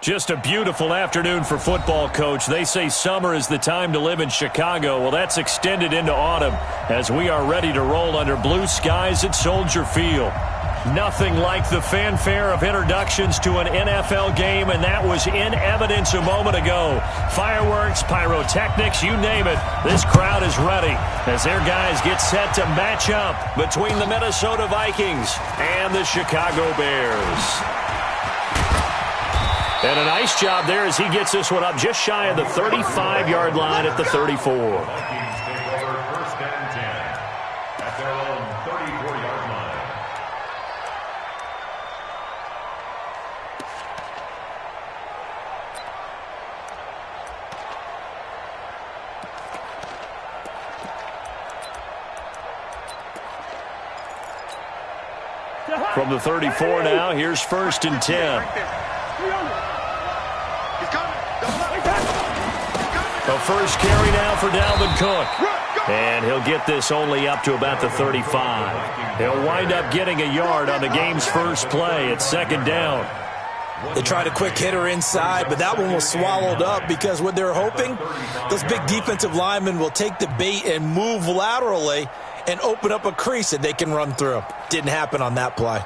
Just a beautiful afternoon for football, Coach. They say summer is the time to live in Chicago. Well, that's extended into autumn as we are ready to roll under blue skies at Soldier Field. Nothing like the fanfare of introductions to an NFL game, and that was in evidence a moment ago. Fireworks, pyrotechnics, you name it. This crowd is ready as their guys get set to match up between the Minnesota Vikings and the Chicago Bears. And a nice job there as he gets this one up just shy of the 35-yard line at the 34. Vikings take over first and 10 at their own 34-yard line. From the 34 now, here's first and 10. A first carry now for Dalvin Cook. And he'll get this only up to about the 35. He'll wind up getting a yard on the game's first play at second down. They tried a quick hitter inside, but that one was swallowed up because what they're hoping, those big defensive linemen will take the bait and move laterally and open up a crease that they can run through. Didn't happen on that play.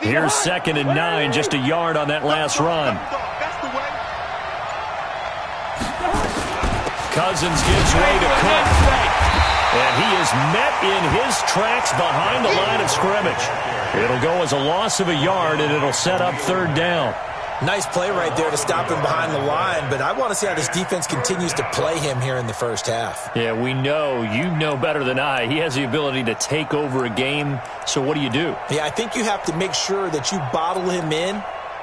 Here's second and 9, just a yard on that last run. Cousins gives way to Cook. And he is met in his tracks behind the line of scrimmage. It'll go as a loss of a yard, and it'll set up third down. Nice play right there to stop him behind the line, but I want to see how this defense continues to play him here in the first half. Yeah, we know. You know better than I. He has the ability to take over a game, so what do you do? Yeah, I think you have to make sure that you bottle him in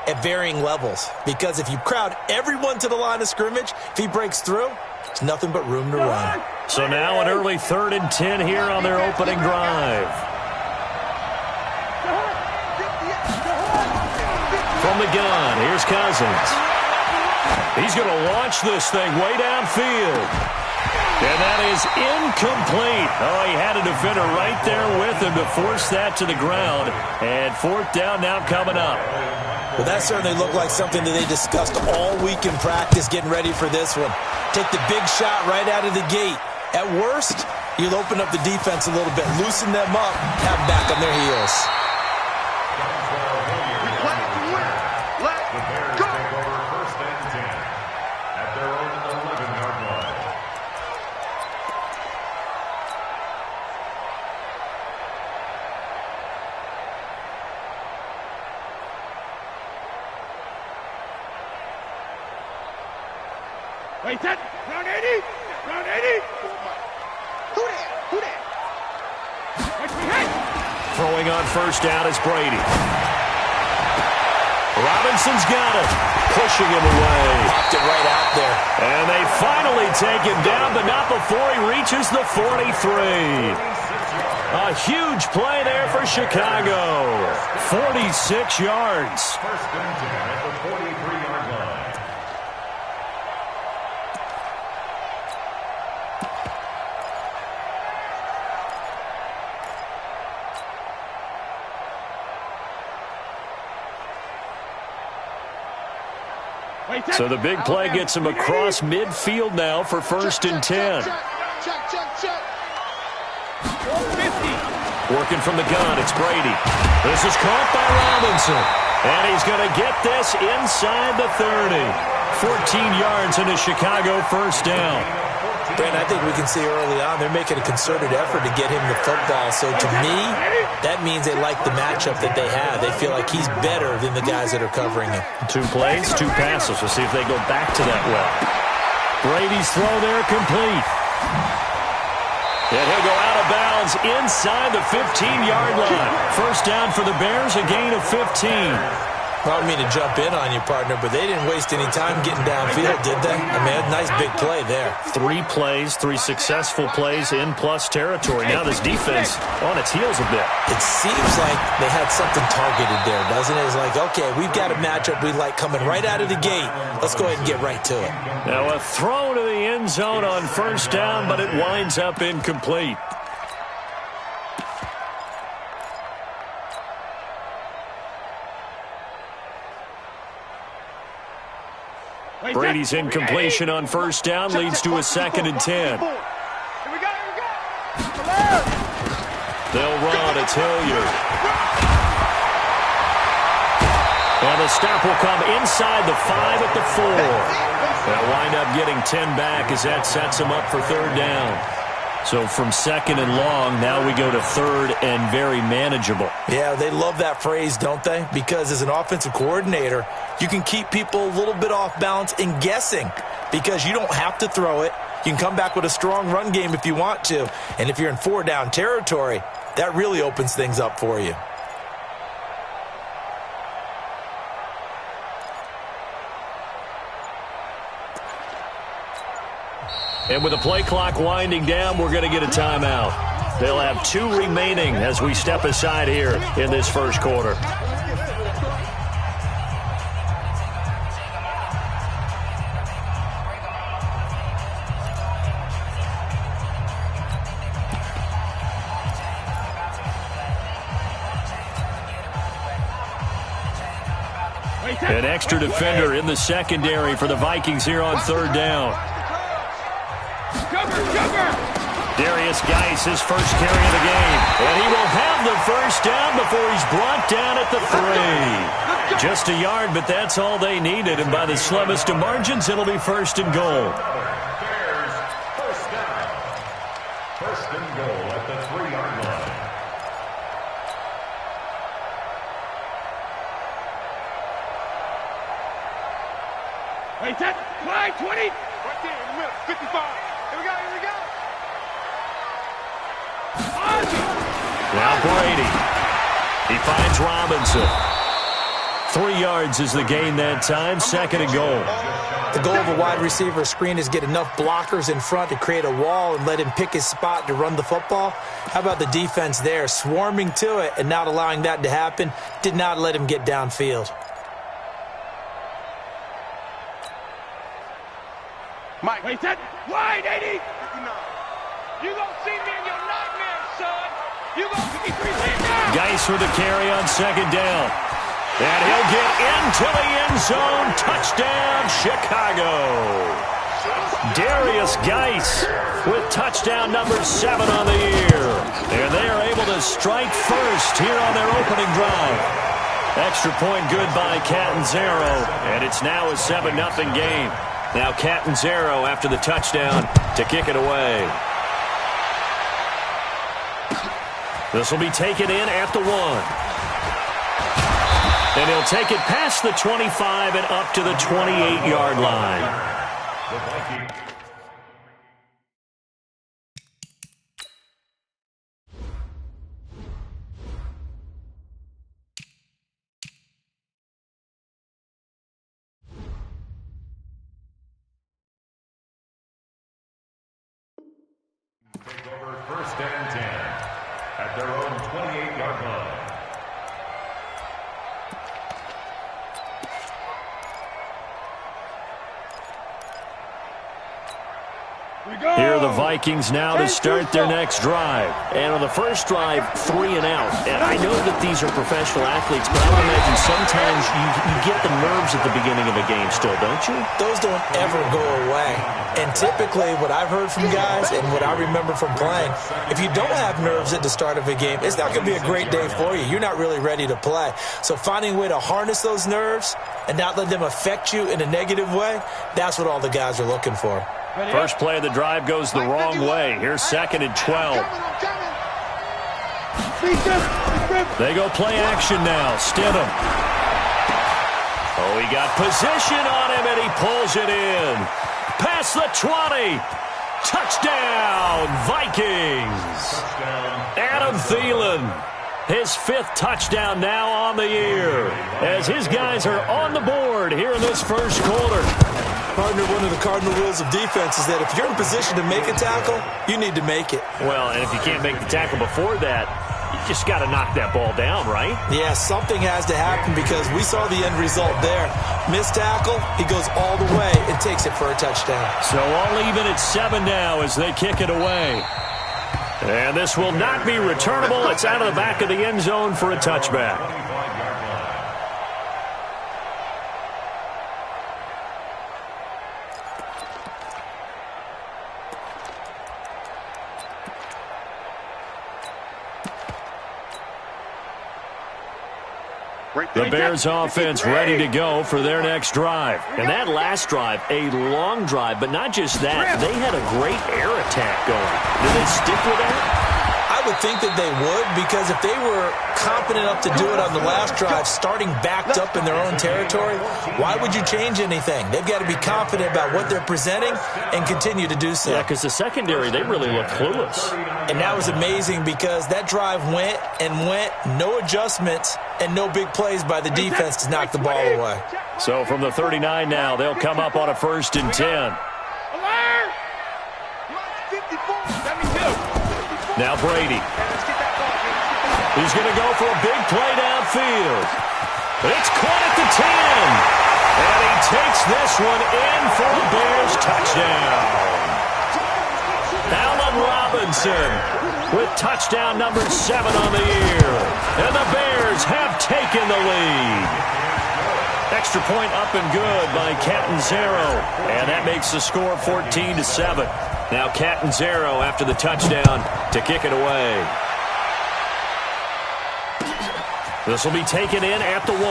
at varying levels, because if you crowd everyone to the line of scrimmage, if he breaks through, there's nothing but room to run. So now an early 3rd and 10 here on their opening drive. From the gun, here's Cousins. He's going to launch this thing way downfield. And that is incomplete. Oh, he had a defender right there with him to force that to the ground. And fourth down now coming up. Well, that certainly looked like something that they discussed all week in practice getting ready for this one. Take the big shot right out of the gate. At worst, you'll open up the defense a little bit, loosen them up, have them back on their heels. Wait, that round 80, round 80. Who that? Throwing on first down is Brady. Robinson's got it, pushing him away. Popped it right out there. And they finally take him down, but not before he reaches the 43. A huge play there for Chicago. 46 yards. First and 10 at the 43-yard line. So the big play gets him across midfield now for first and 10. Working from the gun, it's Brady. This is caught by Robinson. And he's going to get this inside the 30. 14 yards into Chicago first down. Brandon, I think we can see early on they're making a concerted effort to get him the football. So to me, that means they like the matchup that they have. They feel like he's better than the guys that are covering him. 2 plays, 2 passes. We'll see if they go back to that well. Brady's throw there complete. And he'll go out of bounds inside the 15-yard line. First down for the Bears, a gain of 15. I don't mean to jump in on you, partner, but they didn't waste any time getting downfield, did they? I mean, a nice big play there. 3 plays, 3 successful plays in plus territory. Now this defense on its heels a bit. It seems like they had something targeted there, doesn't it? It's like, okay, we've got a matchup we like coming right out of the gate. Let's go ahead and get right to it. Now a throw to the end zone on first down, but it winds up incomplete. Brady's incompletion on first down leads to a 2nd and 10. They'll run. It's Hilliard. And the stop will come inside the 5 at the 4. They'll wind up getting 10 back as that sets them up for 3rd down. So from 2nd and long, now we go to 3rd and very manageable. Yeah, they love that phrase, don't they? Because as an offensive coordinator, you can keep people a little bit off balance and guessing because you don't have to throw it. You can come back with a strong run game if you want to. And if you're in 4-down territory, that really opens things up for you. And with the play clock winding down, we're going to get a timeout. They'll have 2 remaining as we step aside here in this first quarter. An extra defender in the secondary for the Vikings here on 3rd down. Darius Geis, his first carry of the game. And he will have the first down before he's brought down at the 3. Just a yard, but that's all they needed. And by the slimmest of margins, it'll be 1st and goal. Bears, first down. 1st and goal at the 3-yard line. Wait, that fly 20. Right there in the middle, 55. Here we go, here we go. Now Brady. He finds Robinson. 3 yards is the gain that time. 2nd and goal. The goal of a wide receiver screen is get enough blockers in front to create a wall and let him pick his spot to run the football. How about the defense there, swarming to it and not allowing that to happen? Did not let him get downfield. Mike, wait, that wide 80. You gonna see me in your nightmares, son. You gonna see me 3 feet down. Geis with the carry on 2nd down. And he'll get into the end zone. Touchdown, Chicago. Darius Geis with touchdown number 7 on the year. And they are able to strike first here on their opening drive. Extra point good by Catanzaro. And it's now a 7-0 game. Now Catanzaro after the touchdown to kick it away. This will be taken in at the 1. And he'll take it past the 25 and up to the 28-yard line. The Vikings. Take over 1st and 10 at their own 28-yard line. Here are the Vikings now to start their next drive. And on the first drive, 3 and out. And I know that these are professional athletes, but I would imagine sometimes you get the nerves at the beginning of a game still, don't you? Those don't ever go away. And typically what I've heard from guys and what I remember from playing, if you don't have nerves at the start of a game, it's not going to be a great day for you. You're not really ready to play. So finding a way to harness those nerves and not let them affect you in a negative way, that's what all the guys are looking for. First play of the drive goes the wrong way. Here's 2nd and 12. They go play action now. Stidham. Oh, he got position on him, and he pulls it in. Past the 20. Touchdown, Vikings. Adam Thielen. His 5th touchdown now on the year as his guys are on the board here in this first quarter. Partner, one of the cardinal rules of defense is that if you're in position to make a tackle, you need to make it. Well, and if you can't make the tackle before that, you just got to knock that ball down, right? Yeah, something has to happen because we saw the end result there. Missed tackle, he goes all the way and takes it for a touchdown. So all even at 7 now as they kick it away. And this will not be returnable. It's out of the back of the end zone for a touchback. The Bears offense ready to go for their next drive. And that last drive, a long drive, but not just that. They had a great air attack going. Did they stick with that? I would think that they would, because if they were confident enough to do it on the last drive, starting backed up in their own territory, why would you change anything? They've got to be confident about what they're presenting and continue to do so. Yeah, because the secondary, they really look clueless. And that was amazing because that drive went and went, no adjustments, and no big plays by the defense to knock the ball away. So from the 39 now, they'll come up on a 1st and 10. Now Brady. He's going to go for a big play downfield. It's caught at the 10. And he takes this one in for a Bears touchdown. Allen Robinson with touchdown number 7 on the year. And the Bears have taken the lead. Extra point up and good by Catanzaro. And that makes the score 14-7. Now Catanzaro after the touchdown to kick it away. This will be taken in at the 1.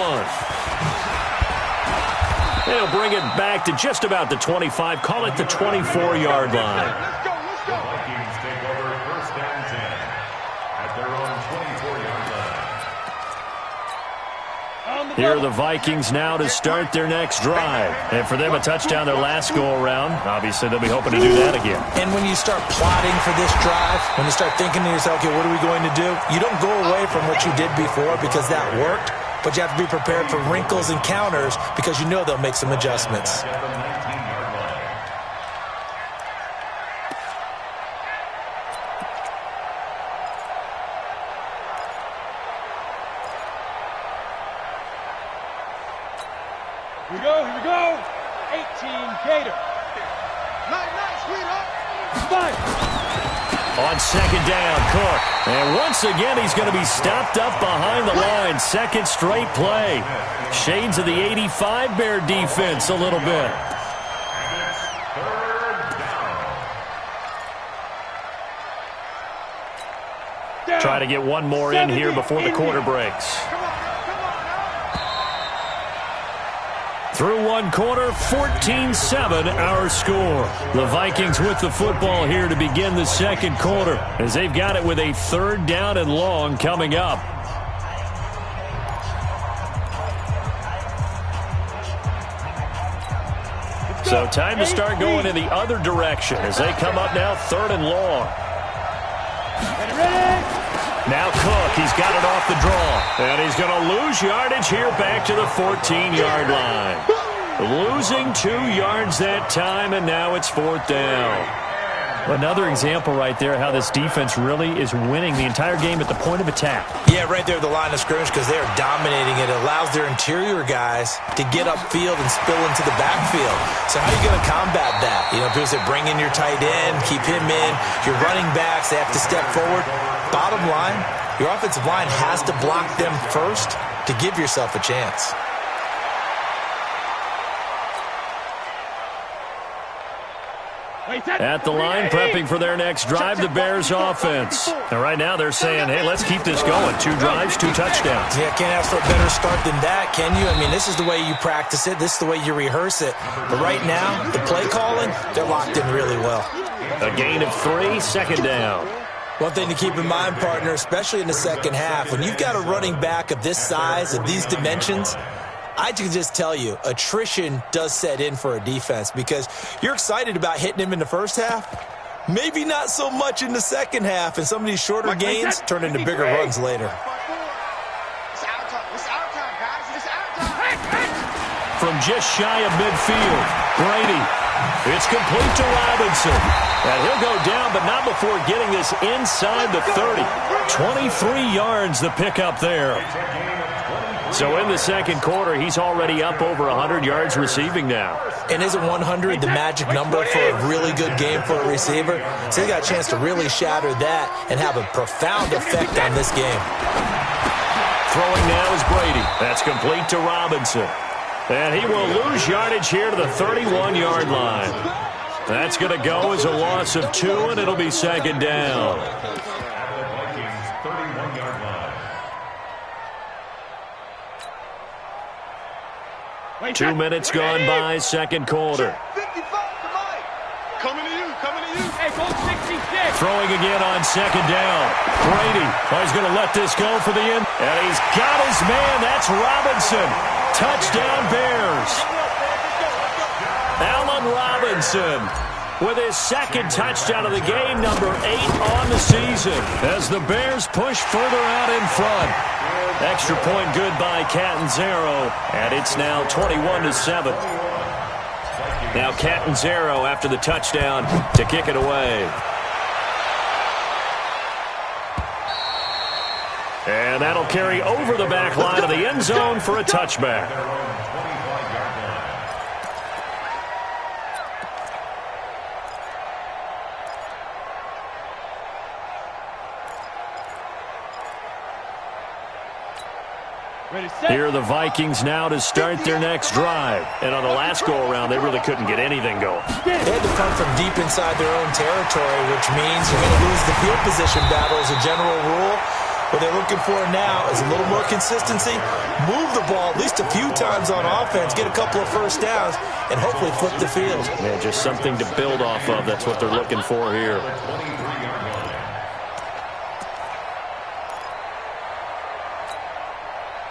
They'll bring it back to just about the 25. Call it the 24-yard line. The Vikings take over 1st and 10 at their own 24-yard line. Here are the Vikings now to start their next drive. And for them, a touchdown their last go-around. Obviously, they'll be hoping to do that again. And when you start plotting for this drive, when you start thinking to yourself, okay, what are we going to do? You don't go away from what you did before because that worked, but you have to be prepared for wrinkles and counters because you know they'll make some adjustments. Here we go. 18 Gator. Nice, sweetheart. Fine. On 2nd down, Cook. And once again, he's going to be stopped up behind the line. 2nd straight play. Shades of the 85 Bear defense a little bit. Try to get one more in here before the quarter breaks. Through one quarter, 14-7 our score. The Vikings with the football here to begin the second quarter as they've got it with a 3rd down and long coming up. So time to start going in the other direction as they come up now 3rd and long. Now Cook, he's got it off the draw. And he's going to lose yardage here back to the 14-yard line. Losing 2 yards that time, and now it's 4th down. Another example right there how this defense really is winning the entire game at the point of attack. Yeah, right there at the line of scrimmage because they're dominating it. It allows their interior guys to get upfield and spill into the backfield. So how are you going to combat that? You know, people say bring in your tight end, keep him in. Your running backs, they have to step forward. Bottom line, your offensive line has to block them first to give yourself a chance. At the line, prepping for their next drive, the Bears offense. And right now they're saying, hey, let's keep this going. 2 drives, 2 touchdowns. Yeah, can't ask for a better start than that, can you? I mean, this is the way you practice it. This is the way you rehearse it. But right now, the play calling, they're locked in really well. A gain of 3, second down. One thing to keep in mind, partner, especially in the second half, when you've got a running back of this size, of these dimensions, I can just tell you, attrition does set in for a defense because you're excited about hitting him in the first half. Maybe not so much in the second half, and some of these shorter gains turn into bigger runs later. From just shy of midfield, Brady. It's complete to Robinson. And he'll go down, but not before getting this inside the 30. 23 yards the pickup there. So in the second quarter, he's already up over 100 yards receiving now. And isn't 100 the magic number for a really good game for a receiver? So he got a chance to really shatter that and have a profound effect on this game. Throwing now is Brady. That's complete to Robinson. And he will lose yardage here to the 31-yard line. That's going to go as a loss of 2, and it'll be second down. 2 minutes gone by, second quarter. Coming to you, coming to you. Hey, go 66. Throwing again on second down. Brady, he's going to let this go for the end. And he's got his man. That's Robinson. Touchdown Bears. Allen Robinson with his second touchdown of the game, number 8 on the season, as the Bears push further out in front. Extra point good by Catanzaro, and it's now 21-7. Now Catanzaro after the touchdown to kick it away. And that'll carry over the back line of the end zone for a touchback. Here are the Vikings now to start their next drive. And on the last go-around, they really couldn't get anything going. They had to punt from deep inside their own territory, which means you're going to lose the field position battle as a general rule. What they're looking for now is a little more consistency, move the ball at least a few times on offense, get a couple of first downs, and hopefully flip the field. Man, just something to build off of. That's what they're looking for here.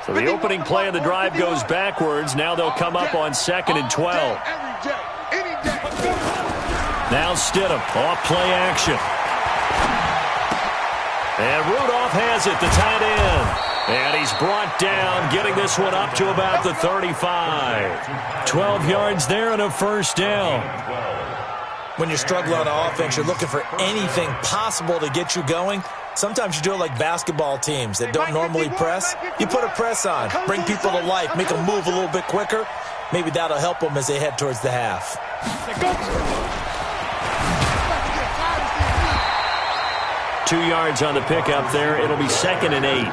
So the opening play of the drive goes backwards. Now they'll come up on 2nd and 12. Now Stidham, off play action. And Rudolph has it, the tight end. And he's brought down, getting this one up to about the 35. 12 yards there and a first down. When you're struggling on offense, you're looking for anything possible to get you going. Sometimes you do it like basketball teams that don't normally press. You put a press on, bring people to life, make them move a little bit quicker. Maybe that'll help them as they head towards the half. 2 yards on the pickup there. It'll be 2nd and 8.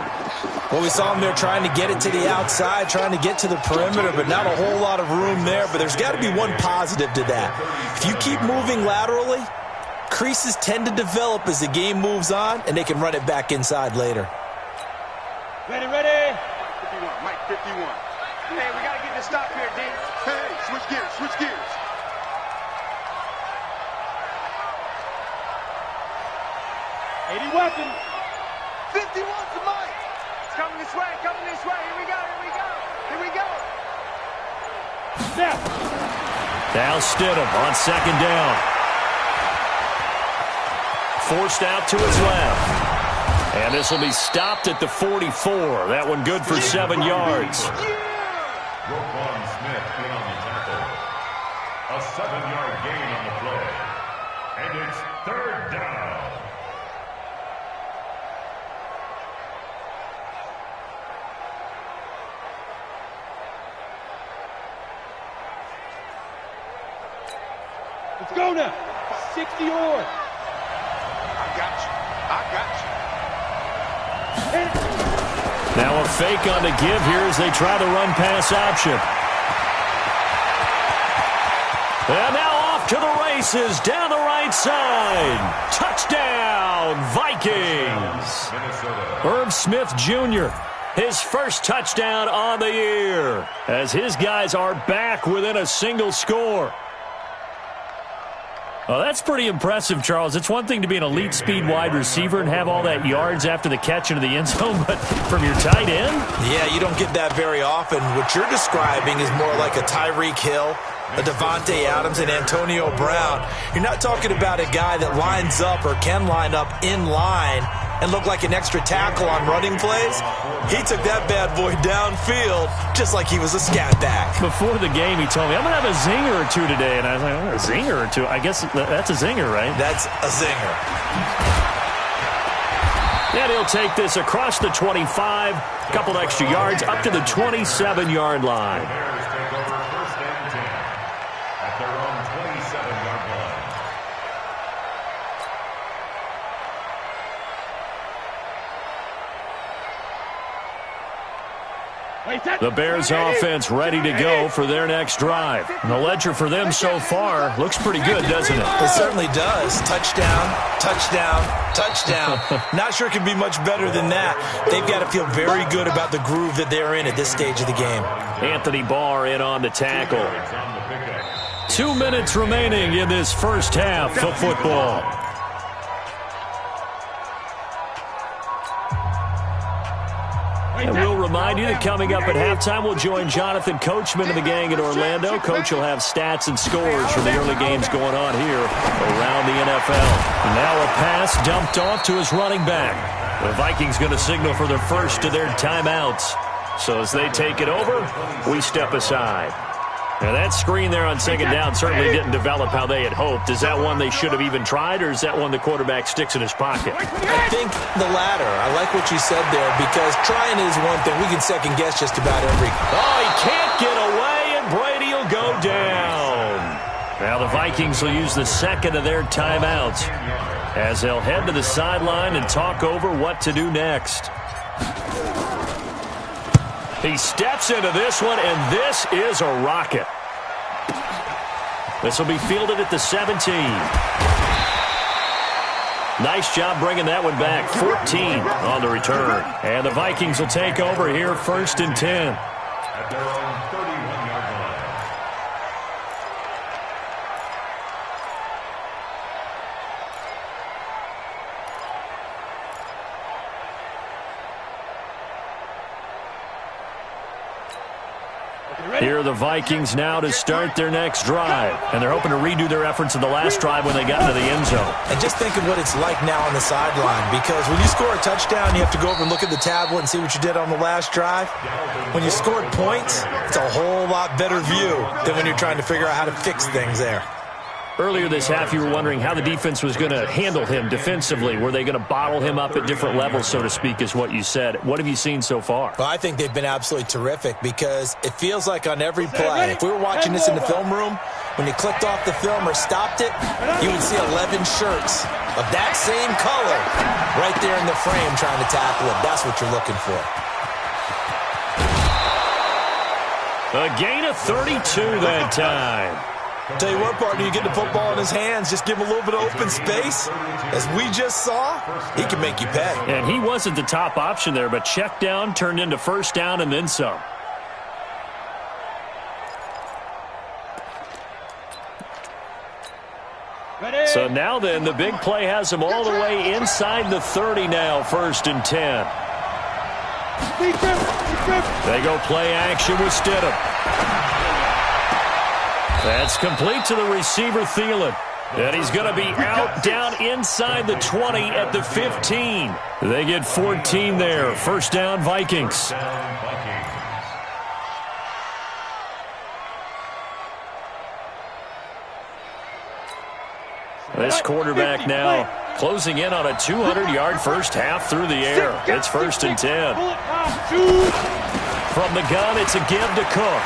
Well, we saw him there trying to get it to the outside, trying to get to the perimeter, but not a whole lot of room there. But there's got to be one positive to that. If you keep moving laterally, creases tend to develop as the game moves on, and they can run it back inside later. Ready, ready. 51, Mike, 51. Hey, we got to get this stop here, D. Hey, switch gears, switch gears. Weapon. 51 to Mike. It's coming this way, coming this way. Here we go, here we go, here we go. Step. Now Stidham on 2nd down. Forced out to his left. And this will be stopped at the 44. That one good for 7 yards. Smith in on the tackle. A 7-yard gain on the play. And it's 3rd down. Let's go now. 60 or. I got you. I got you. Now a fake on the give here as they try the run-pass option. And now off to the races down the right side. Touchdown, Vikings. Herb Smith Jr., his first touchdown on the year, as his guys are back within a single score. Well, that's pretty impressive, Charles. It's one thing to be an elite speed wide receiver and have all that yards after the catch into the end zone, but from your tight end? Yeah, you don't get that very often. What you're describing is more like a Tyreek Hill, a Devontae Adams, and Antonio Brown. You're not talking about a guy that lines up or can line up in line and look like an extra tackle on running plays. He took that bad boy downfield just like he was a scat back. Before the game, he told me, I'm going to have a zinger or two today. And I was like, oh, a zinger or two? I guess that's a zinger, right? That's a zinger. And he'll take this across the 25, a couple extra yards, up to the 27-yard line. The Bears offense ready to go for their next drive. And the ledger for them so far looks pretty good, doesn't it? It certainly does. Touchdown, touchdown, touchdown. Not sure it can be much better than that. They've got to feel very good about the groove that they're in at this stage of the game. Anthony Barr in on the tackle. 2 minutes remaining in this first half of football. And we'll remind you that coming up at halftime, we'll join Jonathan Coachman and the gang in Orlando. Coach will have stats and scores from the early games going on here around the NFL. And now a pass dumped off to his running back. The Vikings going to signal for their first of their timeouts. So as they take it over, we step aside. Now that screen there on second down certainly didn't develop how they had hoped. Is that one they should have even tried, or is that one the quarterback sticks in his pocket? I think the latter. I like what you said there, because trying is one thing. We can second guess just about every. Oh, he can't get away, and Brady will go down. Now the Vikings will use the second of their timeouts as they'll head to the sideline and talk over what to do next. He steps into this one, and this is a rocket. This will be fielded at the 17. Nice job bringing that one back. 14 on the return. And the Vikings will take over here, 1st and 10. At their own 31-yard line. Here are the Vikings now to start their next drive. And they're hoping to redo their efforts in the last drive when they got into the end zone. And just think of what it's like now on the sideline, because when you score a touchdown, you have to go over and look at the tablet and see what you did on the last drive. When you scored points, it's a whole lot better view than when you're trying to figure out how to fix things there. Earlier this half, you were wondering how the defense was going to handle him defensively. Were they going to bottle him up at different levels, so to speak, is what you said. What have you seen so far? Well, I think they've been absolutely terrific, because it feels like on every play, if we were watching this in the film room, when you clicked off the film or stopped it, you would see 11 shirts of that same color right there in the frame trying to tackle it. That's what you're looking for. A gain of 32 that time. Tell you what, partner, you get the football in his hands, just give him a little bit of open space. As we just saw, he can make you pay. And he wasn't the top option there, but check down turned into first down and then some. So now then, the big play has him all the way inside the 30 now, 1st and 10. They go play action with Stidham. That's complete to the receiver, Thielen. And he's going to be out down inside the 20 at the 15. They get 14 there. First down, Vikings. This quarterback now closing in on a 200-yard first half through the air. It's 1st and 10. From the gun, it's a give to Cook.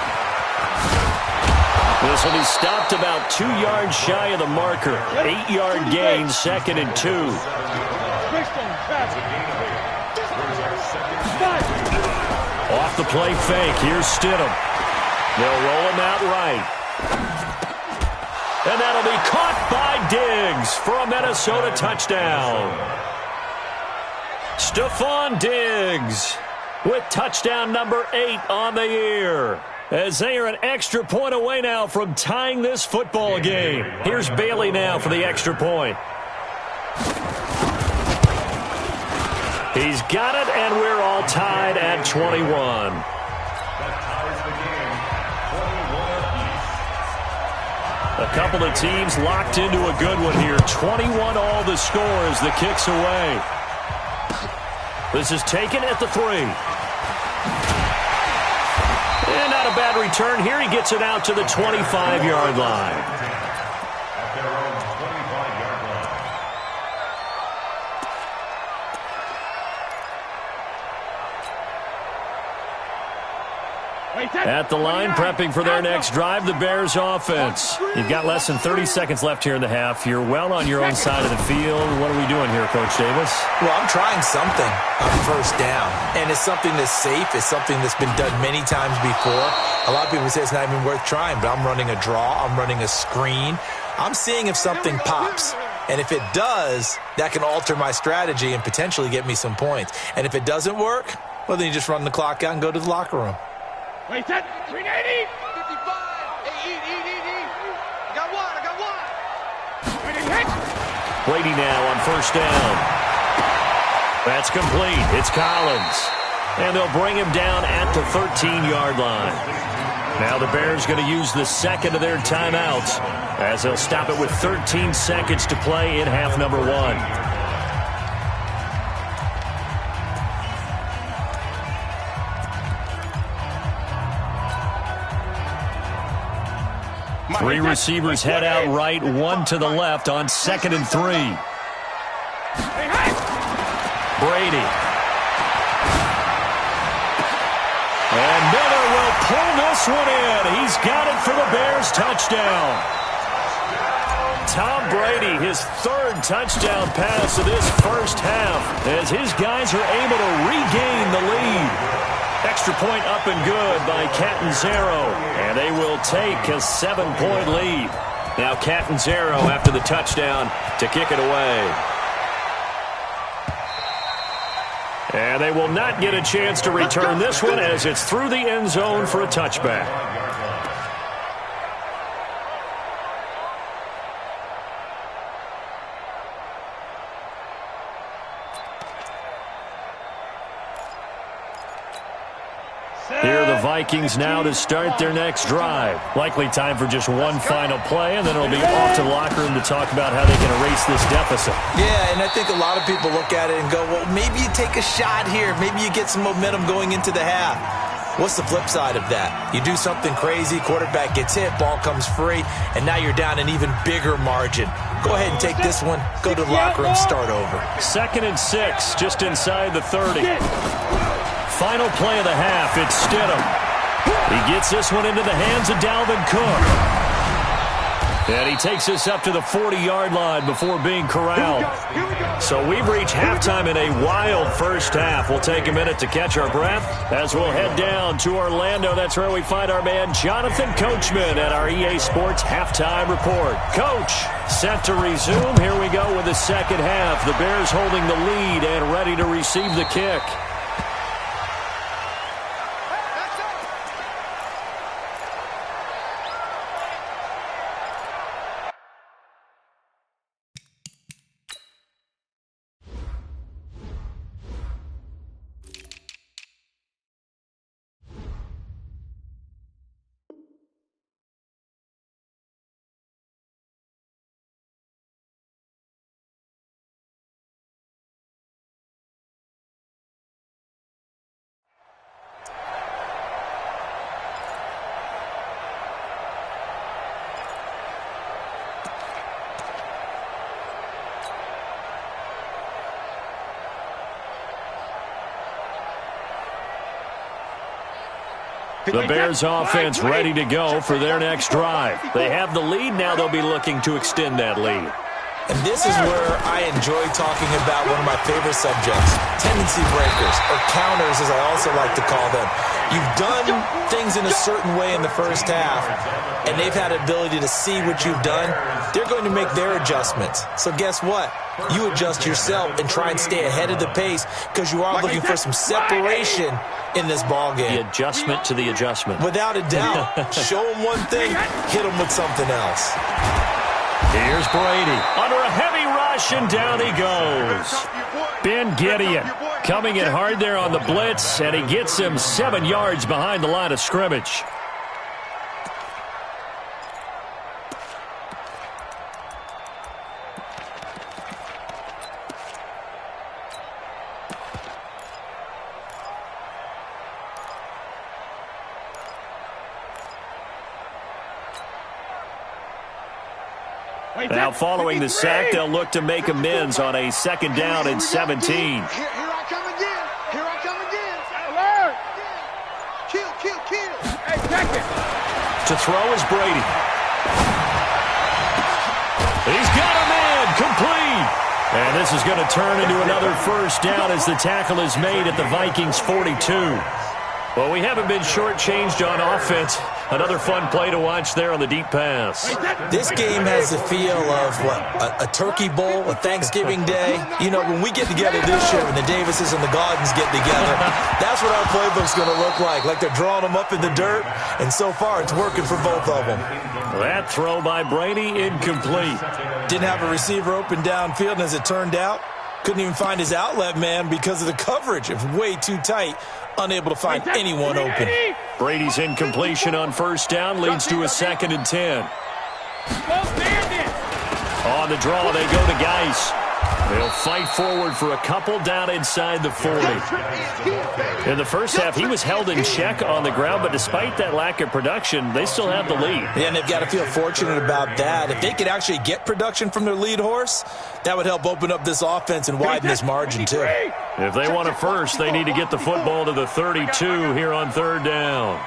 This will be stopped about 2 yards shy of the marker. 8-yard gain, 2nd and 2. Off the play fake, here's Stidham. They'll roll him out right. And that'll be caught by Diggs for a Minnesota touchdown. Stephon Diggs with touchdown number 8 on the year. As they are an extra point away now from tying this football game. Here's Bailey now for the extra point. He's got it, and we're all tied at 21. A couple of teams locked into a good one here. 21 all the score as the kick's away. This is taken at the 3. And not a bad return here. He gets it out to the 25-yard line. At the line, prepping for their next drive, the Bears offense. You've got less than 30 seconds left here in the half. You're well on your own side of the field. What are we doing here, Coach Davis? Well, I'm trying something on first down, and it's something that's safe. It's something that's been done many times before. A lot of people say it's not even worth trying, but I'm running a draw. I'm running a screen. I'm seeing if something pops. And if it does, that can alter my strategy and potentially get me some points. And if it doesn't work, well, then you just run the clock out and go to the locker room. Wait, set. 380. 55. Hey, eat. I got one. Brady now on first down. That's complete. It's Collins. And they'll bring him down at the 13-yard line. Now the Bears going to use the second of their timeouts as they'll stop it with 13 seconds to play in half number 1. Three receivers head out right, one to the left on 2nd and 3. Brady. And Miller will pull this one in. He's got it for the Bears touchdown. Tom Brady, his 3rd touchdown pass of this first half as his guys are able to regain the lead. Extra point up and good by Catanzaro, and they will take a 7-point lead. Now Catanzaro after the touchdown to kick it away. And they will not get a chance to return this one as it's through the end zone for a touchback. Here are the Vikings now to start their next drive. Likely time for just one final play, and then it'll be off to the locker room to talk about how they can erase this deficit. Yeah, and I think a lot of people look at it and go, well, maybe you take a shot here. Maybe you get some momentum going into the half. What's the flip side of that? You do something crazy, quarterback gets hit, ball comes free, and now you're down an even bigger margin. Go ahead and take this one, go to the locker room, start over. 2nd and 6, just inside the 30. Final play of the half, it's Stidham. He gets this one into the hands of Dalvin Cook. And he takes this up to the 40-yard line before being corralled. So we've reached halftime in a wild first half. We'll take a minute to catch our breath as we'll head down to Orlando. That's where we find our man Jonathan Coachman at our EA Sports Halftime Report. Coach, set to resume. Here we go with the second half. The Bears holding the lead and ready to receive the kick. The Bears offense ready to go for their next drive. They have the lead. Now they'll be looking to extend that lead. And this is where I enjoy talking about one of my favorite subjects, tendency breakers, or counters as I also like to call them. You've done things in a certain way in the first half, and they've had ability to see what you've done, they're going to make their adjustments. So guess what? You adjust yourself and try and stay ahead of the pace because you are looking for some separation in this ball game. The adjustment to the adjustment. Without a doubt. Show them one thing, hit them with something else. Here's Brady under a heavy rush, and down he goes. Ben Gideon coming in hard there on the blitz, and he gets him 7 yards behind the line of scrimmage. Now following the sack, they'll look to make amends on a 2nd down and 17. Here I come again. Here I come again. Alert! Kill. Hey, second. To throw is Brady. He's got a man, complete. And this is going to turn into another 1st down as the tackle is made at the Vikings 42. Well, we haven't been shortchanged on offense. Another fun play to watch there on the deep pass. This game has the feel of, a turkey bowl, a Thanksgiving day. You know, when we get together this year, when the Davises and the Gaudens get together, that's what our playbook's going to look like they're drawing them up in the dirt, and so far it's working for both of them. That throw by Brady, incomplete. Didn't have a receiver open downfield, and as it turned out, couldn't even find his outlet man because of the coverage. It was way too tight. Unable to find anyone open. Brady's incompletion on 1st down leads to a 2nd and 10. On the draw, they go to Geis. They'll fight forward for a couple down inside the 40. In the first half, he was held in check on the ground, but despite that lack of production, they still have the lead. Yeah, and they've got to feel fortunate about that. If they could actually get production from their lead horse, that would help open up this offense and widen this margin, too. If they want it first, they need to get the football to the 32 here on 3rd down.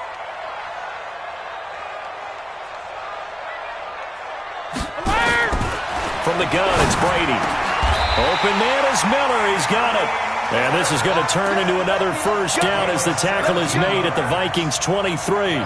From the gun, it's Brady. Open man is Miller. He's got it. And this is going to turn into another 1st down as the tackle is made at the Vikings 23.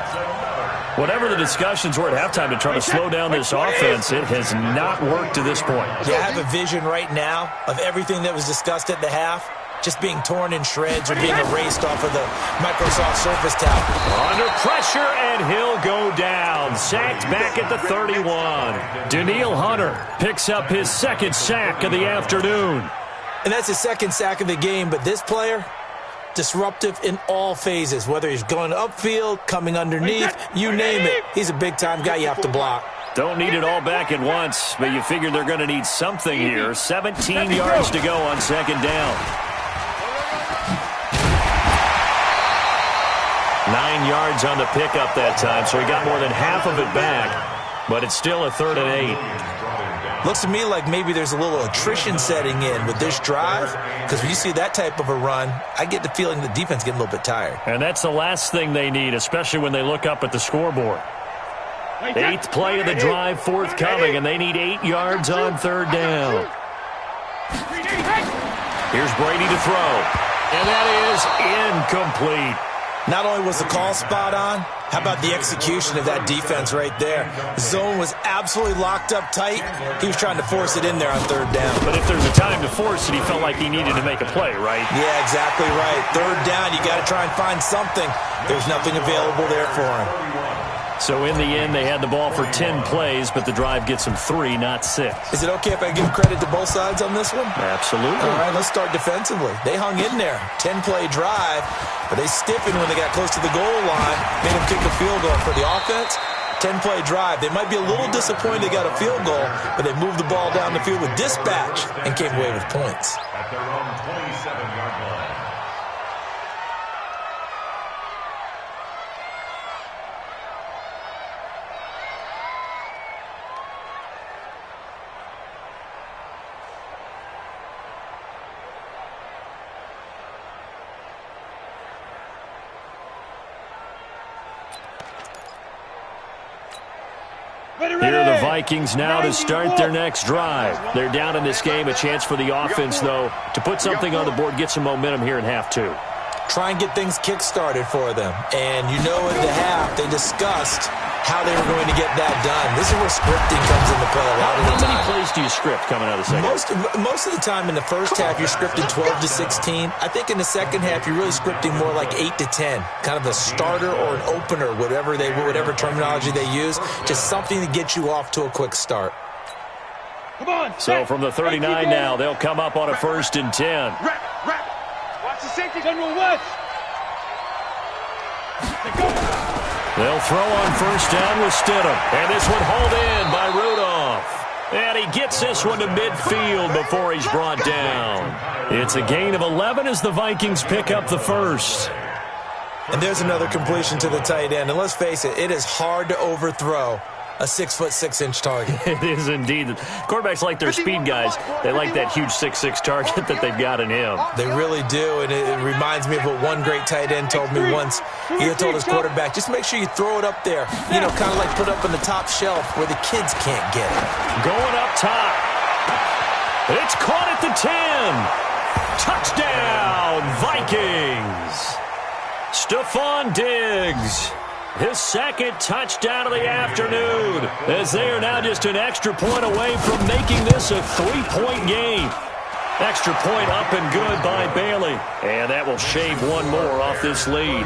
Whatever the discussions were at halftime to try to slow down this offense, it has not worked to this point. Yeah, I have a vision right now of everything that was discussed at the half just being torn in shreds or being erased off of the Microsoft Surface tablet. Under pressure, and he'll go down. Sacked back at the 31. Danielle Hunter picks up his 2nd sack of the afternoon. And that's his 2nd sack of the game, but this player, disruptive in all phases, whether he's going upfield, coming underneath, you name it. He's a big-time guy you have to block. Don't need it all back at once, but you figure they're going to need something here. 17 yards to go on 2nd down. 9 yards on the pickup that time, so he got more than half of it back, but it's still a 3rd and 8. Looks to me like maybe there's a little attrition setting in with this drive, because when you see that type of a run, I get the feeling the defense getting a little bit tired. And that's the last thing they need, especially when they look up at the scoreboard. 8th play of the drive forthcoming, and they need 8 yards on 3rd down. Here's Brady to throw, and that is incomplete. Not only was the call spot on, how about the execution of that defense right there? The zone was absolutely locked up tight. He was trying to force it in there on 3rd down. But if there's a time to force it, he felt like he needed to make a play, right? Yeah, exactly right. 3rd down, you got to try and find something. There's nothing available there for him. So in the end, they had the ball for 10 plays, but the drive gets them 3, not 6. Is it okay if I give credit to both sides on this one? Absolutely. All right, let's start defensively. They hung in there. 10-play drive, but they stiffened when they got close to the goal line, made them kick a field goal. For the offense, 10-play drive. They might be a little disappointed they got a field goal, but they moved the ball down the field with dispatch and came away with points. At their own 27-yard line. Here are the Vikings now to start their next drive. They're down in this game. A chance for the offense, though, to put something on the board, get some momentum here in half 2. try and get things kick-started for them. And you know at the half, they discussed how they were going to get that done. This is where scripting comes into play a lot of the time. How many plays do you script coming out of the second? Most of the time in the first half, you're scripting 12 to 16. I think in the second half, you're really scripting more like 8 to 10. Kind of a starter or an opener, whatever terminology they use. Just something to get you off to a quick start. Come on. So from the 39 now, they'll come up on a 1st and 10. Wrap. Watch the safety. General West. They'll throw on 1st down with Stidham. And this one hauled in by Rudolph. And he gets this one to midfield before he's brought down. It's a gain of 11 as the Vikings pick up the first. And there's another completion to the tight end. And let's face it, it is hard to overthrow a 6'6" target. It is indeed. Quarterbacks like their speed guys. They like that huge 6'6" target that they've got in him. They really do, and it reminds me of what one great tight end told me once. He had told his quarterback, just make sure you throw it up there, kind of like put up on the top shelf where the kids can't get it. Going up top. It's caught at the 10. Touchdown, Vikings. Stephon Diggs. His second touchdown of the afternoon, as they are now just an extra point away from making this a 3-point game. Extra point up and good by Bailey. And that will shave one more off this lead.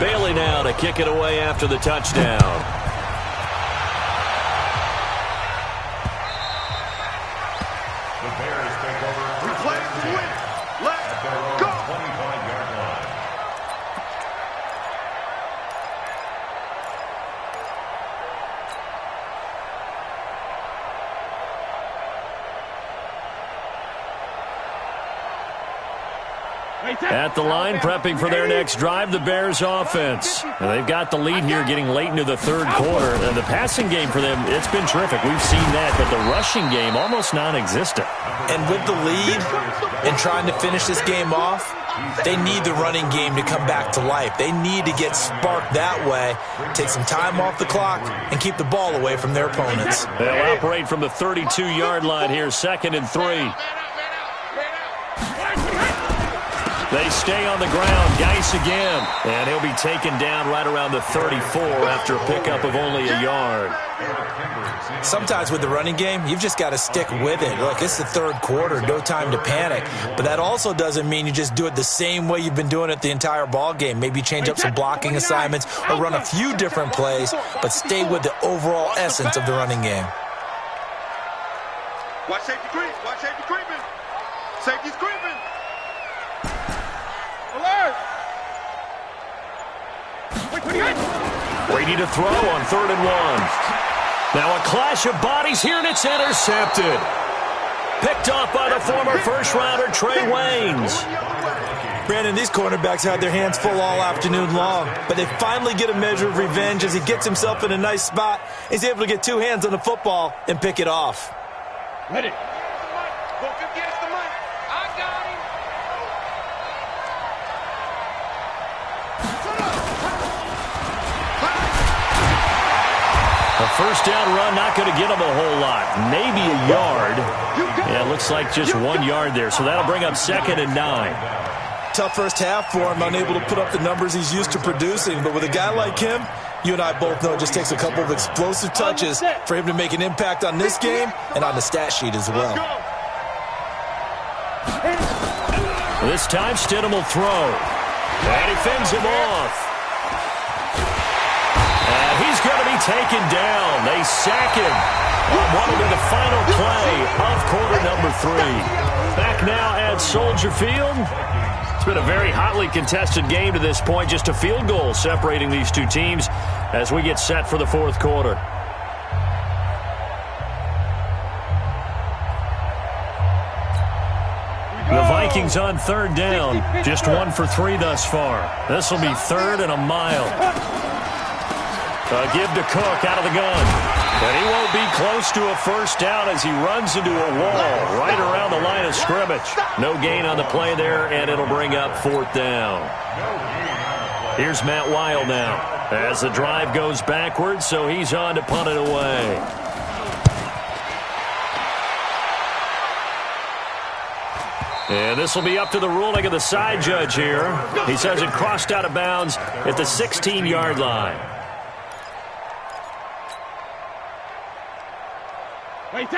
Bailey now to kick it away after the touchdown. At the line, prepping for their next drive, the Bears offense. And they've got the lead here getting late into the third quarter. And the passing game for them, it's been terrific. We've seen that, but the rushing game almost non-existent. And with the lead and trying to finish this game off, they need the running game to come back to life. They need to get sparked that way, take some time off the clock, and keep the ball away from their opponents. They'll operate from the 32-yard line here, 2nd and 3. They stay on the ground. Geis again. And he'll be taken down right around the 34 after a pickup of only a yard. Sometimes with the running game, you've just got to stick with it. Look, it's the third quarter, no time to panic. But that also doesn't mean you just do it the same way you've been doing it the entire ball game. Maybe change up some blocking assignments or run a few different plays, but stay with the overall essence of the running game. Watch safety creep. Watch safety creeping. Safety's creeping. Alert! Ready to throw on 3rd and 1. Now a clash of bodies here, and it's intercepted. Picked off by the former first-rounder Trey Waynes. Brandon, these cornerbacks had their hands full all afternoon long, but they finally get a measure of revenge as he gets himself in a nice spot. He's able to get two hands on the football and pick it off. Ready. Go against the mic. I got him. A first down run, not going to get him a whole lot. Maybe a yard. Yeah, it looks like just 1 yard there. So that'll bring up 2nd and 9. Tough first half for him, unable to put up the numbers he's used to producing. But with a guy like him, you and I both know it just takes a couple of explosive touches for him to make an impact on this game and on the stat sheet as well. This time, Stidham will throw. And he fends him off. And he's going to be taken down. They sack him on what will be the final play of quarter number 3. Back now at Soldier Field. It's been a very hotly contested game to this point. Just a field goal separating these two teams as we get set for the fourth quarter. The Vikings on 3rd down. Just 1 for 3 thus far. This will be 3rd and a mile. A give to Cook out of the gun. And he won't be close to a first down as he runs into a wall right around the line of scrimmage. No gain on the play there, and it'll bring up 4th down. Here's Matt Weil now as the drive goes backwards, so he's on to punt it away. And this will be up to the ruling of the side judge here. He says it crossed out of bounds at the 16-yard line.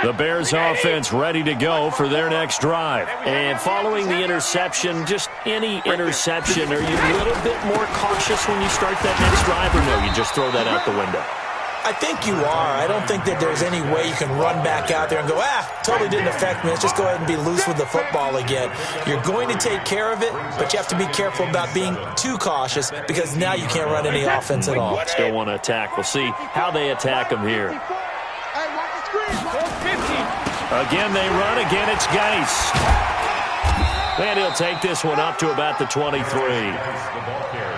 The Bears offense ready to go for their next drive. And following the interception, just any interception, are you a little bit more cautious when you start that next drive, or no, you just throw that out the window? I think you are. I don't think that there's any way you can run back out there and go, totally didn't affect me. Let's just go ahead and be loose with the football again. You're going to take care of it, but you have to be careful about being too cautious because now you can't run any offense at all. Still want to attack. We'll see how they attack them here. Again, they run. Again, it's Geist. And he'll take this one up to about the 23.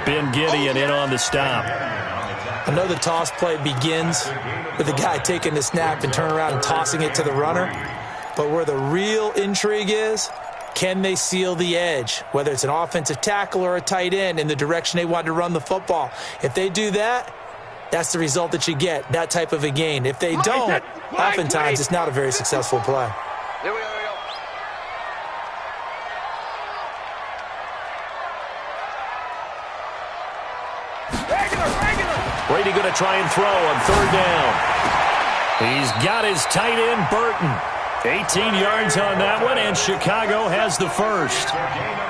Ben Gideon in on the stop. I know the toss play begins with the guy taking the snap and turning around and tossing it to the runner. But where the real intrigue is, can they seal the edge? Whether it's an offensive tackle or a tight end in the direction they want to run the football. If they do that, that's the result that you get, that type of a gain. If they don't, oftentimes it's not a very successful play. Here we go. Brady going to try and throw on third down. He's got his tight end, Burton. 18 yards on that one, and Chicago has the first.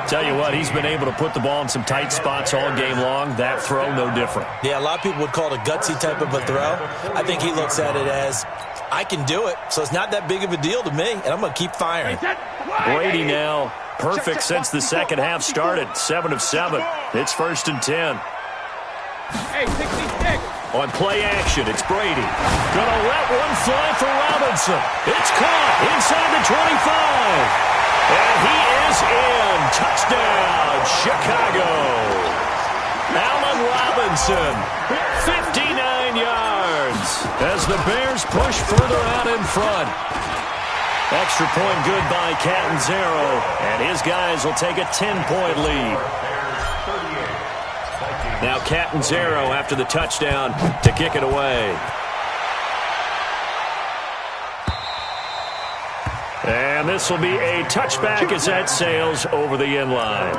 Tell you what, he's been able to put the ball in some tight spots all game long. That throw, no different. Yeah, a lot of people would call it a gutsy type of a throw. I think he looks at it as, I can do it, so it's not that big of a deal to me, and I'm going to keep firing. Brady now perfect since the second half started. 7 of 7. It's 1st and 10. Hey, 66. On play action, it's Brady. Gonna let one fly for Robinson. It's caught inside the 25. And he is in. Touchdown, Chicago. Allen Robinson, 59 yards. As the Bears push further out in front. Extra point good by Catanzaro. And his guys will take a 10-point lead. Now Catanzaro after the touchdown to kick it away. And this will be a touchback as that sails over the end line.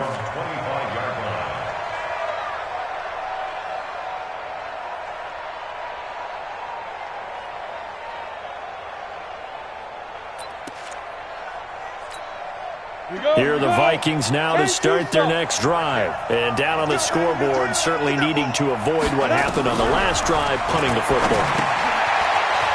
Here are the Vikings now to start their next drive. And down on the scoreboard, certainly needing to avoid what happened on the last drive, punting the football.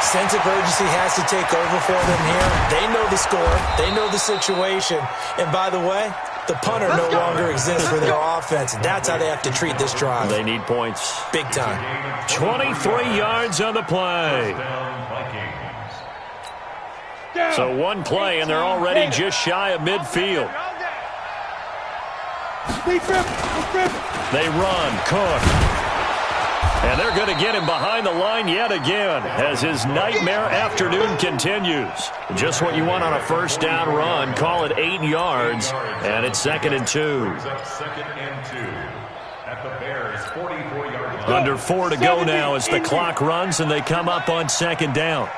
Sense of urgency has to take over for them here. They know the score. They know the situation. And by the way, the punter no longer exists for their offense. That's how they have to treat this drive. They need points. Big time. 23 yards on the play. So one play, and they're already just shy of midfield. They run. Cook. And they're going to get him behind the line yet again as his nightmare afternoon continues. Just what you want on a first down run. Call it 8 yards, and it's 2nd and 2. Under 4 to go now as the clock runs, and they come up on 2nd down.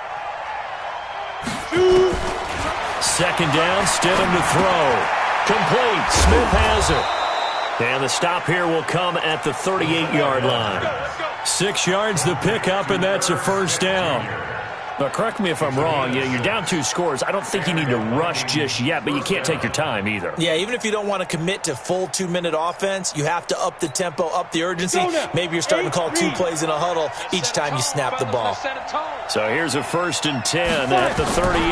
2nd down, Stidham to throw. Complete. Smith has it. And the stop here will come at the 38-yard line. 6 yards the pickup, and that's a first down. But correct me if I'm wrong. You're down 2 scores. I don't think you need to rush just yet, but you can't take your time either. Yeah, even if you don't want to commit to full 2-minute offense, you have to up the tempo, up the urgency. Maybe you're starting to call 2 plays in a huddle each time you snap the ball. So here's a 1st and 10 at the 38.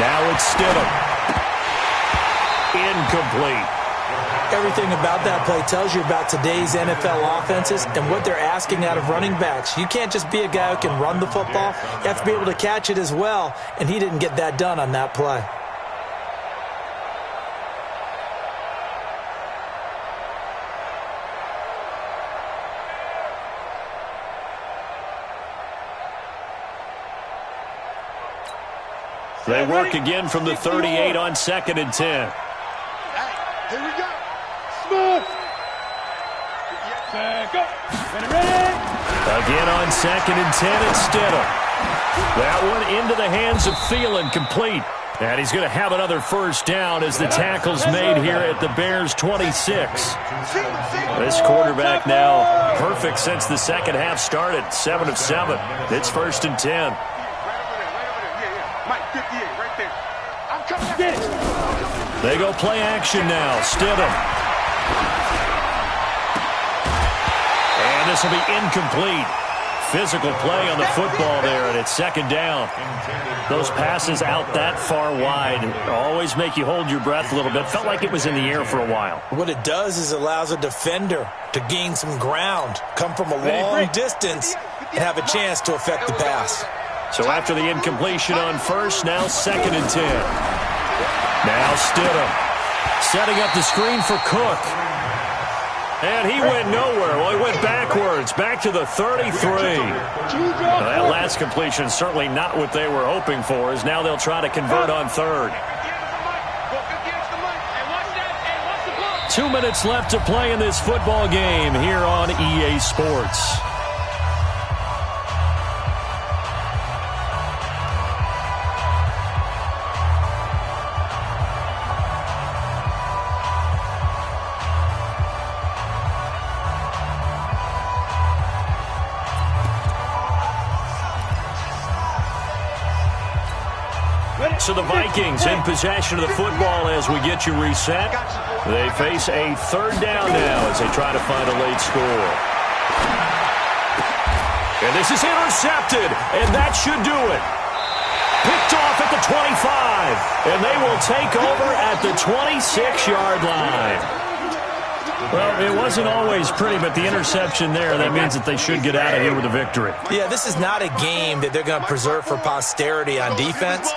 Now it's Stidham. Incomplete. Everything about that play tells you about today's NFL offenses and what they're asking out of running backs. You can't just be a guy who can run the football. You have to be able to catch it as well, and he didn't get that done on that play. They work again from the 38 on 2nd and 10. Here we go. Smith. Go. Ready. Again on 2nd and 10, it's Stidham. That one into the hands of Thielen, complete. And he's going to have another first down as the tackle's made here at the Bears' 26. This quarterback now perfect since the second half started. 7 of 7. It's 1st and 10. They go play action now. Stidham. And this will be incomplete. Physical play on the football there, and it's 2nd down. Those passes out that far wide always make you hold your breath a little bit. Felt like it was in the air for a while. What it does is allows a defender to gain some ground, come from a long distance, and have a chance to affect the pass. So after the incompletion on first, now 2nd and 10. Now Stidham setting up the screen for Cook. And he went nowhere. Well, he went backwards, back to the 33. Now, that last completion certainly not what they were hoping for, as now they'll try to convert on 3rd. 2 minutes left to play in this football game here on EA Sports. So the Vikings in possession of the football as we get you reset. They face a 3rd down now as they try to find a late score. And this is intercepted, and that should do it. Picked off at the 25, and they will take over at the 26-yard line. Well, it wasn't always pretty, but the interception there, that means that they should get out of here with a victory. Yeah, this is not a game that they're going to preserve for posterity on defense,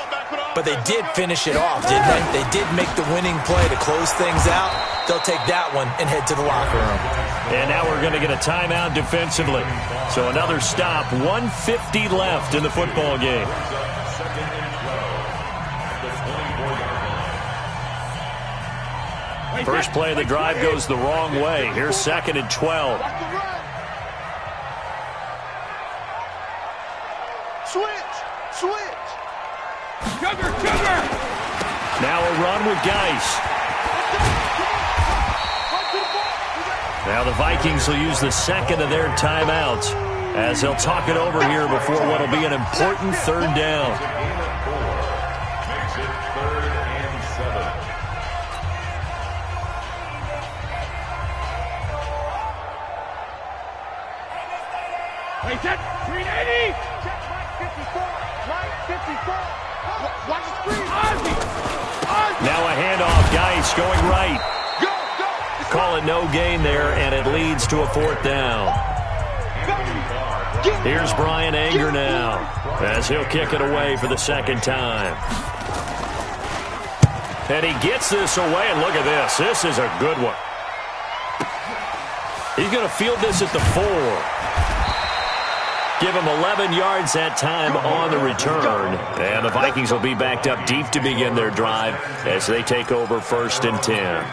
but they did finish it off, didn't they? They did make the winning play to close things out. They'll take that one and head to the locker room. And now we're going to get a timeout defensively. So another stop, 1:50 left in the football game. First play of the drive goes the wrong way. Here's 2nd and 12. Switch. Sugar. Now a run with Geis. Now the Vikings will use the 2nd of their timeouts as they'll talk it over here before what will be an important 3rd down. Wait, that 380. Right 54. Watch the screen. Ozzy. Now a handoff. Geis going right. Go. Call it no gain there, and it leads to a 4th down. Here's Brian Anger now as he'll kick it away for the 2nd time. And he gets this away, and look at this. This is a good one. He's going to field this at the 4. Give him 11 yards that time on the return. And the Vikings will be backed up deep to begin their drive as they take over 1st and 10.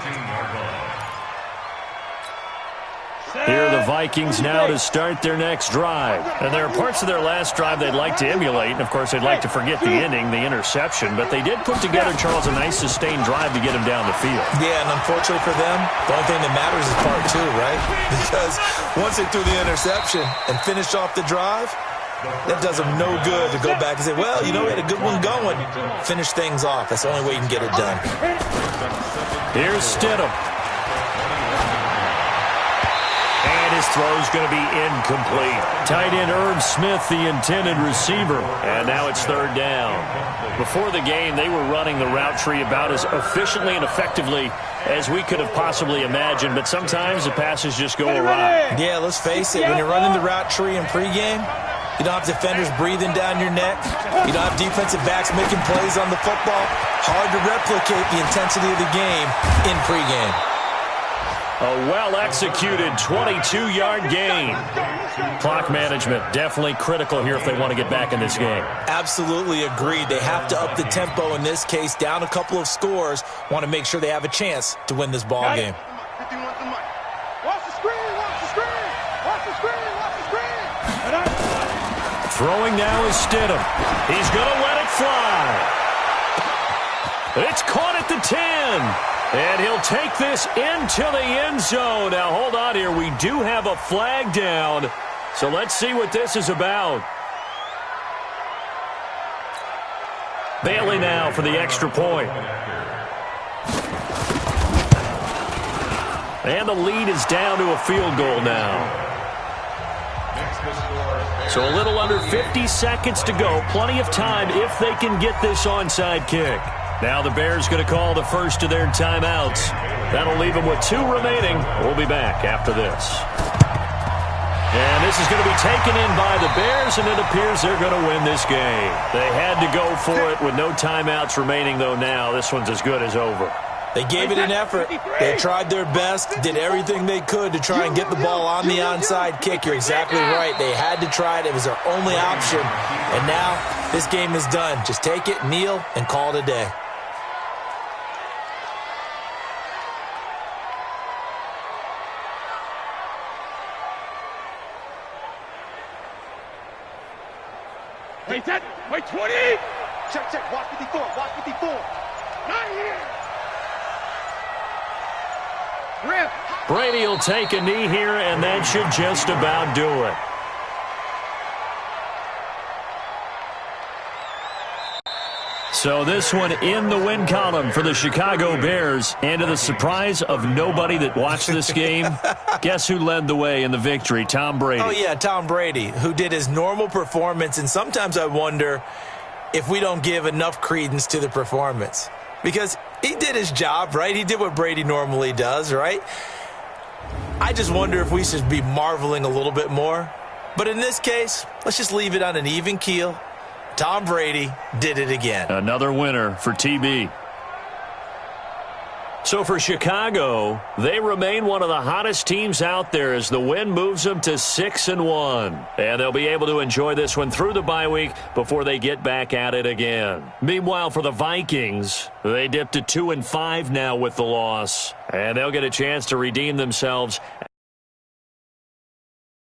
Here are the Vikings now to start their next drive. And there are parts of their last drive they'd like to emulate. And, of course, they'd like to forget the ending, the interception. But they did put together, Charles, a nice sustained drive to get him down the field. Yeah, and unfortunately for them, the only thing that matters is part 2, right? Because once they threw the interception and finished off the drive, that does them no good to go back and say, well, you know, we had a good one going. Finish things off. That's the only way you can get it done. Here's Stidham. And his throw's going to be incomplete. Tight end Irv Smith, the intended receiver. And now it's 3rd down. Before the game, they were running the route tree about as efficiently and effectively as we could have possibly imagined. But sometimes the passes just go awry. Yeah, let's face it. When you're running the route tree in pregame, you don't have defenders breathing down your neck. You don't have defensive backs making plays on the football. Hard to replicate the intensity of the game in pregame. A well-executed 22-yard gain. Clock management definitely critical here if they want to get back in this game. Absolutely agreed. They have to up the tempo in this case, down a couple of scores. Want to make sure they have a chance to win this ball game. Throwing now is Stidham. He's going to let it fly. It's caught at the 10. And he'll take this into the end zone. Now, hold on here. We do have a flag down. So let's see what this is about. Bailey now for the extra point. And the lead is down to a field goal now. So a little under 50 seconds to go. Plenty of time if they can get this onside kick. Now the Bears going to call the first of their timeouts. That'll leave them with 2 remaining. We'll be back after this. And this is going to be taken in by the Bears, and it appears they're going to win this game. They had to go for it with no timeouts remaining, though now this one's as good as over. They gave it an effort. They tried their best, did everything they could to try and get the ball on the onside kick. You're exactly right. They had to try it. It was their only option. And now this game is done. Just take it, kneel, and call it a day. Wait, that. Wait, 20. Check. Watch 54. Watch 54. Not here. Rip. Brady will take a knee here, and that should just about do it. So this one in the win column for the Chicago Bears. And to the surprise of nobody that watched this game, guess who led the way in the victory? Tom Brady. Oh, yeah, Tom Brady, who did his normal performance. And sometimes I wonder if we don't give enough credence to the performance. Because he did his job, right? He did what Brady normally does, right? I just wonder if we should be marveling a little bit more. But in this case, let's just leave it on an even keel. Tom Brady did it again. Another winner for TB. So for Chicago, they remain one of the hottest teams out there as the win moves them to 6-1. And they'll be able to enjoy this one through the bye week before they get back at it again. Meanwhile, for the Vikings, they dipped to 2-5 now with the loss. And they'll get a chance to redeem themselves